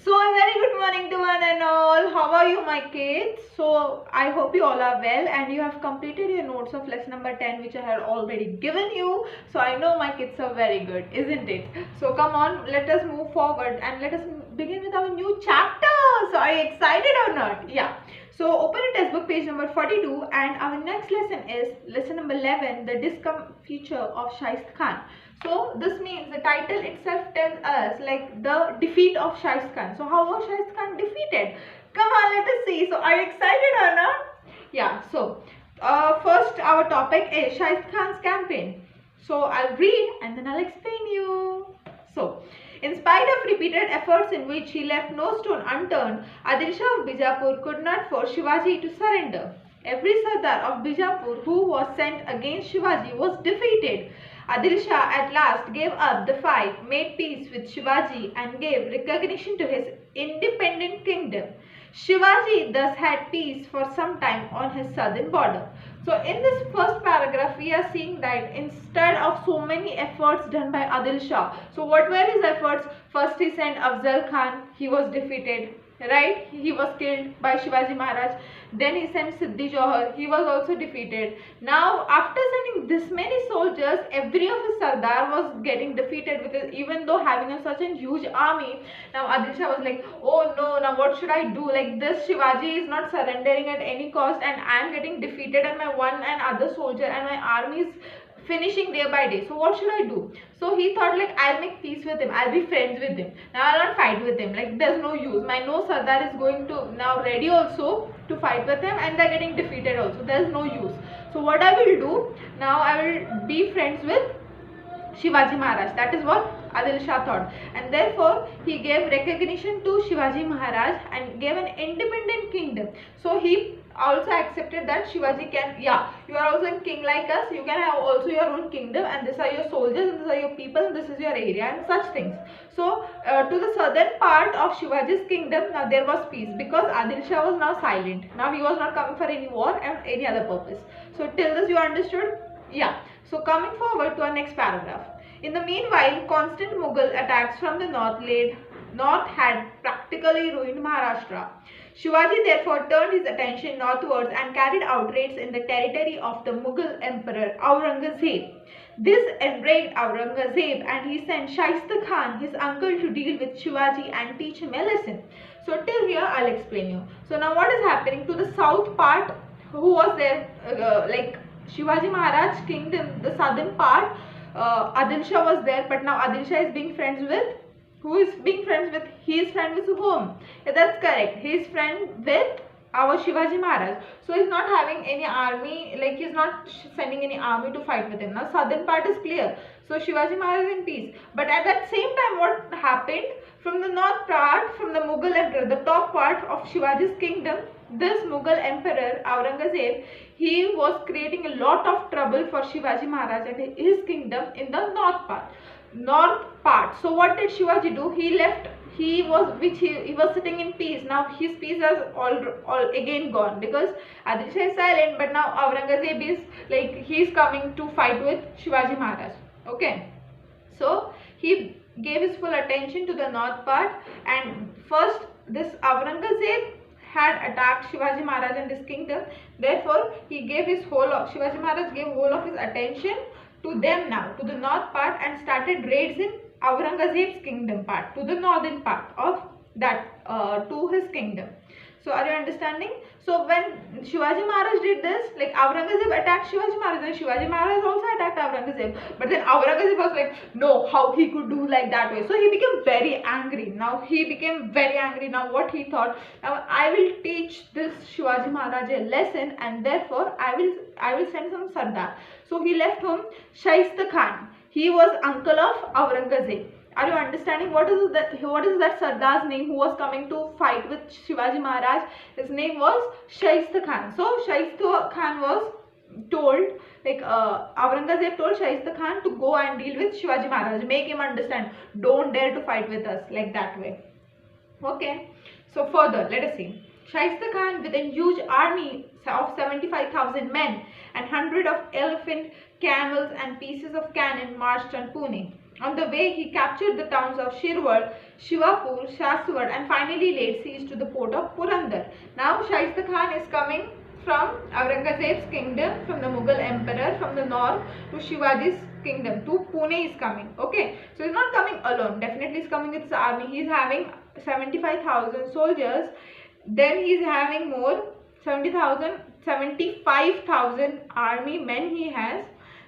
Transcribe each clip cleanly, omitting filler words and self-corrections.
So a very good morning to one and all. How are you, my kids? So I hope you all are well and you have completed your notes of lesson number 10, which I had already given you. So I know my kids are very good, isn't it? So come on, let us move forward and let us begin with our new chapter. So are you excited or not? Yeah. So open your textbook page number 42 and our next lesson is lesson number 11, the Discomfitur of shaistakhan. So this means the title itself tells us like the defeat of shaistakhan. So how was shaistakhan defeated? Come on, let us see. So are you excited or not? Yeah. So first our topic is Shaistakhan's campaign. So I'll read and then I'll explain you. So in spite of repeated efforts in which he left no stone unturned, Adil Shah of Bijapur could not force Shivaji to surrender. Every Sardar of Bijapur who was sent against Shivaji was defeated. Adil Shah at last gave up the fight, made peace with Shivaji and gave recognition to his independent kingdom. Shivaji thus had peace for some time on his southern border. So in this first paragraph, we are seeing that instead of so many efforts done by Adil Shah, so what were his efforts? First he sent Afzal Khan, he was defeated, right? He was killed by Shivaji Maharaj. Then he sent Siddhi Johar, he was also defeated. Now after sending this many soldiers, every of his Sardar was getting defeated with it, even though having such a huge army. Now Adil Shah was like, oh no, now what should I do? Like this Shivaji is not surrendering at any cost and I am getting defeated and my one and other soldier and my army is finishing day by day. So what should I do? So he thought like I'll make peace with him. I'll be friends with him. Now I'll not fight with him. Like there's no use. My no Sardar is going to now ready also to fight with him and they're getting defeated also. There's no use. So what I will do? Now I will be friends with Shivaji Maharaj. That is what Adil Shah thought. And therefore he gave recognition to Shivaji Maharaj and gave an independent kingdom. So he also accepted that Shivaji can, yeah, you are also a king like us, you can have also your own kingdom and these are your soldiers and these are your people and this is your area and such things. So to the southern part of Shivaji's kingdom, now there was peace because Adil Shah was now silent. Now he was not coming for any war and any other purpose. So till this you understood? Yeah. So coming forward to our next paragraph. In the meanwhile, constant Mughal attacks from the north had practically ruined Maharashtra. Shivaji therefore turned his attention northwards and carried out raids in the territory of the Mughal emperor Aurangzeb. This enraged Aurangzeb and he sent Shaistakhan, his uncle, to deal with Shivaji and teach him a lesson. So till here I'll explain you. So now what is happening to the south part? Who was there? Like Shivaji Maharaj kingdom, the southern part, Adil Shah was there, but now Adil Shah is being friends with, who is being friends with? He is friend with whom? Yeah, that's correct. He is friend with our Shivaji Maharaj. So he is not having any army, like he is not sending any army to fight with him. Now southern part is clear. So Shivaji Maharaj is in peace. But at that same time what happened? From the north part, from the Mughal emperor, the top part of Shivaji's kingdom, this Mughal emperor Aurangzeb, he was creating a lot of trouble for Shivaji Maharaj and his kingdom in the north part. So what did Shivaji do? He left. He was sitting in peace. Now his peace has all again gone because Adil Shah is silent. But now Aurangzeb is like he is coming to fight with Shivaji Maharaj. Okay, so he gave his full attention to the north part, and first this Aurangzeb had attacked Shivaji Maharaj and his kingdom. Therefore he gave his Shivaji Maharaj gave whole of his attention to them now, to the north part, and started raids in Aurangzeb's kingdom part, to the northern part of that, to his kingdom. So are you understanding? So when Shivaji Maharaj did this, like Aurangzeb attacked Shivaji Maharaj and Shivaji Maharaj also attacked Aurangzeb. But then Aurangzeb was like, no, how he could do like that way. So he became very angry. Now he became very angry. Now what he thought, now I will teach this Shivaji Maharaj a lesson and therefore I will send some Sardar. So he left home Shaistakhan. He was uncle of Aurangzeb. Are you understanding what is that Sardar's name who was coming to fight with Shivaji Maharaj? His name was Shaistakhan. So Shaistakhan was told, like Aurangzeb told Shaistakhan to go and deal with Shivaji Maharaj. Make him understand. Don't dare to fight with us like that way. Okay. So further, let us see. Shaistakhan with a huge army of 75,000 men and 100 of elephant, camels and pieces of cannon marched on Pune. On the way, he captured the towns of Shirwar, Shivapur, Shaswad, and finally laid siege to the port of Purandar. Now, Shaistakhan is coming from Aurangzeb's kingdom, from the Mughal emperor, from the north to Shivaji's kingdom, to Pune is coming. Okay, so he's not coming alone. Definitely, he's coming with his army. He's having 75,000 soldiers. Then he's having more 70,000, 75,000 army men he has.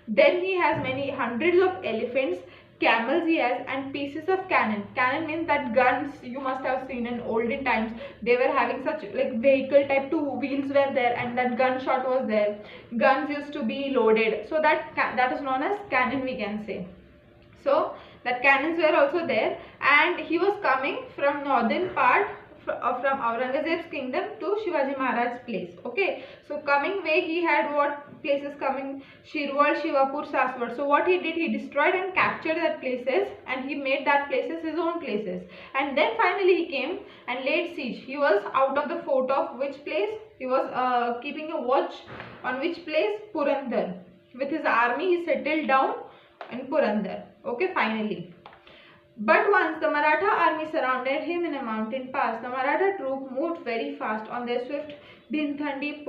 Then he has many hundreds of elephants, camels he has, and pieces of cannon. Cannon means that guns you must have seen in olden times. They were having such like vehicle type, two wheels were there, and that gunshot was there. Guns used to be loaded, so that is known as cannon, we can say. So that cannons were also there, and he was coming from northern part from Aurangzeb's kingdom to Shivaji Maharaj's place. Okay, so coming way he had what places coming? Shirwal, Shivapur, Saswad. So what he did, he destroyed and captured that places, and he made that places his own places. And then finally he came and laid siege. He was out of the fort of which place? He was keeping a watch on which place? Purandar. With his army he settled down in Purandar. Okay, finally. But once the Maratha army surrounded him in a mountain pass, the Maratha troop moved very fast on their swift Bhimthandi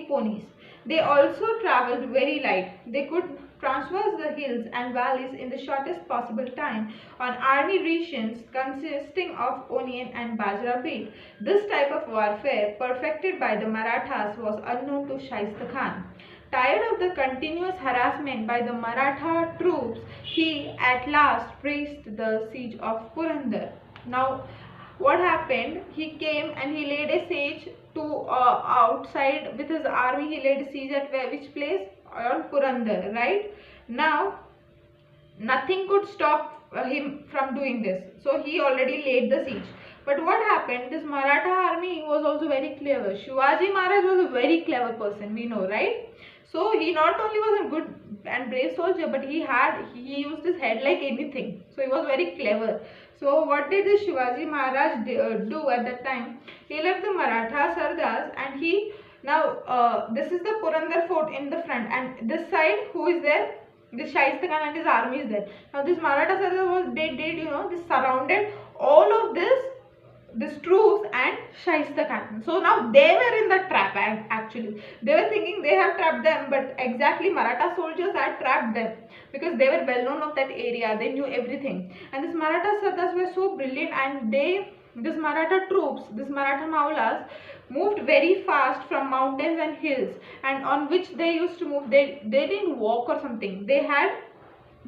ponies. They also travelled very light. They could traverse the hills and valleys in the shortest possible time on army rations consisting of onion and bajra wheat. This type of warfare, perfected by the Marathas, was unknown to Shaistakhan. Tired of the continuous harassment by the Maratha troops, he at last raised the siege of Purandar. Now, what happened? He came and he laid a siege to outside with his army. He laid a siege at which place? On Purandar, right? Now, nothing could stop him from doing this. So, he already laid the siege. But what happened? This Maratha army was also very clever. Shivaji Maharaj was a very clever person, we know, right? So he not only was a good and brave soldier, but he used his head like anything. So he was very clever. So what did this Shivaji Maharaj do at that time? He left the Maratha Sardars, and this is the Purandar fort in the front, and this side who is there? This Shaistakhan and his army is there. Now this Maratha Sardar they surrounded all of this troops and Shaistakhan. So now they were in the trap actually. They were thinking they have trapped them, but exactly Maratha soldiers had trapped them because they were well known of that area. They knew everything. And these Maratha Sardars were so brilliant, and this Maratha troops, this Maratha Maulas, moved very fast from mountains and hills, and on which they used to move. They didn't walk or something. They had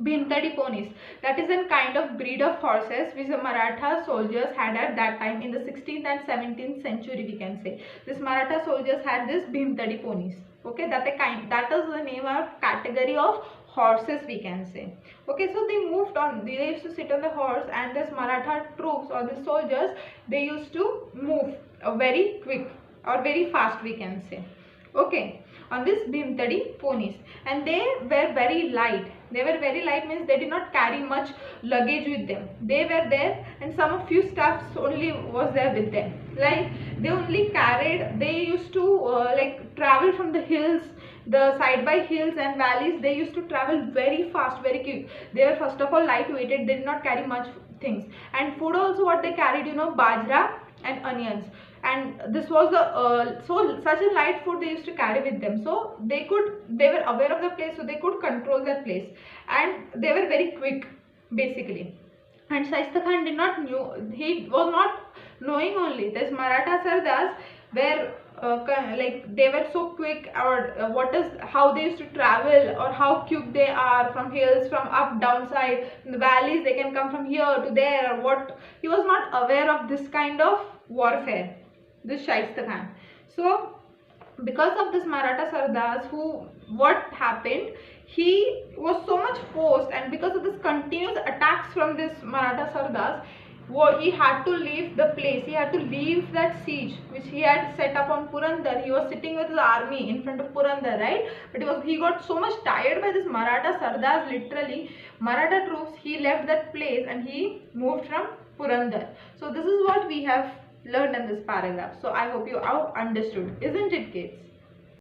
Bhimthadi ponies. That is a kind of breed of horses which the Maratha soldiers had at that time in the 16th and 17th century, we can say. This Maratha soldiers had this Bhimthadi ponies. Okay, that is the name of category of horses, we can say. Okay, so they moved on. They used to sit on the horse, and this Maratha troops or the soldiers, they used to move very quick or very fast, we can say. Okay, on this Bhimthadi ponies, and they were very light. They were very light means they did not carry much luggage with them. They were there, and some few stuffs only was there with them. Like they only carried. They used to like travel from the hills, the side by hills and valleys. They used to travel very fast, very quick. They were first of all lightweighted. They did not carry much things. And food also, what they carried, bajra and onions. And this was the such a light food they used to carry with them. So they were aware of the place, so they could control that place, and they were very quick basically. And Shaistakhan did not knew. He was not knowing only. This Maratha Sardars were like they were so quick, or how they used to travel, or how quick they are from hills, from up down side, in the valleys they can come from here to there, or what. He was not aware of this kind of warfare, this Shaistakhan. So because of this Maratha Sardars, what happened, he was so much forced, and because of this continuous attacks from this Maratha Sardars, he had to leave the place. He had to leave that siege which he had set up on Purandar. He was sitting with his army in front of Purandar, right? But he got so much tired by this Maratha Sardars, literally Maratha troops. He left that place and he moved from Purandar. So this is what we have learned in this paragraph. So I hope you have understood, isn't it, kids?